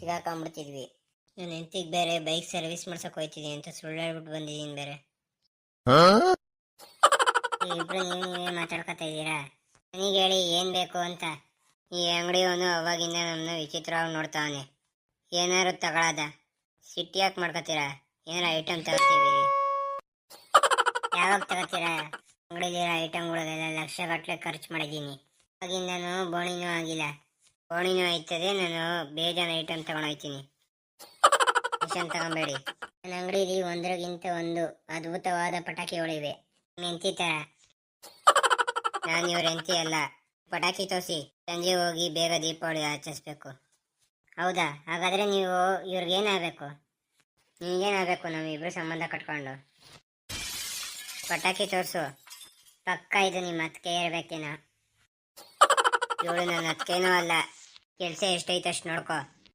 ಸಿಗಾಕೊಂಡ್ಬಿಡ್ತಿದ್ವಿ. ನನ್ನ ಹೆಂಡತಿಗೆ ಬೇರೆ ಬೈಕ್ ಸರ್ವಿಸ್ ಮಾಡ್ಸಕ್ ಹೋಯ್ತಿದ್ದೀನಿ ಅಂತ ಸುಳ್ಳು ಹೇಳ್ಬಿಟ್ಟು ಬಂದಿದ್ದೀನಿ ಬೇರೆ. ಇಬ್ರು ನೀವೇ ಮಾತಾಡ್ಕೊತಾ ಇದ್ದೀರಾ. ನನಗೆ ಹೇಳಿ ಏನ್ ಬೇಕು ಅಂತ. ಈ ಅಂಗಡಿಯವನು ಅವಾಗಿಂದ ನಮ್ಮನ್ನ ವಿಚಿತ್ರವಾಗಿ ನೋಡ್ತಾವನೆ. ಏನಾರು ತಗೊಳದ ಸಿಟ್ಟಿ ಯಾಕೆ ಮಾಡ್ಕೊತೀರಾ? ಏನಾರ ಐಟಮ್ ತಗೋತೀವಿ. ಯಾವಾಗ ತಗೋತೀರಾ? ಅಂಗಡಿಲಿರೋ ಐಟಮ್ಗಳಿಗೆಲ್ಲ ಲಕ್ಷಗಟ್ಟಲೆ ಖರ್ಚು ಮಾಡಿದ್ದೀನಿ. ಅವಾಗಿಂದನೂ ಬೋಣಿನೂ ಆಗಿಲ್ಲ. ಬೋಣಿನೂ ಆಯ್ತದೆ. ನಾನು ಬೇಜಾನ್ ಐಟಮ್ ತಗೊಂಡೋಗ್ತೀನಿ. ಟೆನ್ಷನ್ ತಗೊಂಬೇಡಿ. ನನ್ನ ಅಂಗಡಿಲಿ ಒಂದರಿಗಿಂತ ಒಂದು ಅದ್ಭುತವಾದ ಪಟಾಕಿಗಳಿವೆ. ಹೆಂಡತಿ ತರ. ನಾನು ಇವ್ರ ಹೆಂಡತಿ ಅಲ್ಲ. ಪಟಾಕಿ ತೋರಿಸಿ, ಸಂಜೆ ಹೋಗಿ ಬೇಗ ದೀಪಾವಳಿ ಆಚರಿಸ್ಬೇಕು. ಹೌದಾ? ಹಾಗಾದ್ರೆ ನೀವು ಇವ್ರಿಗೇನಾಗಬೇಕು? ನಿಮ್ಗೇನಾಗಬೇಕು? ನಮ್ಮಿಬ್ರು ಸಂಬಂಧ ಕಟ್ಕೊಂಡು ಪಟಾಕಿ ತೋರಿಸು. ಪಕ್ಕ ಇದು ನಿಮ್ಮ ಅತ್ತಿಗೆ ಇರ್ಬೇಕೇನೋ. ಇವಳು ನನ್ನ ಅತ್ತಿಗೆನೂ ಅಲ್ಲ. ಕೆಲಸ ಎಷ್ಟೈತೆ ಅಷ್ಟು ನೋಡ್ಕೊ.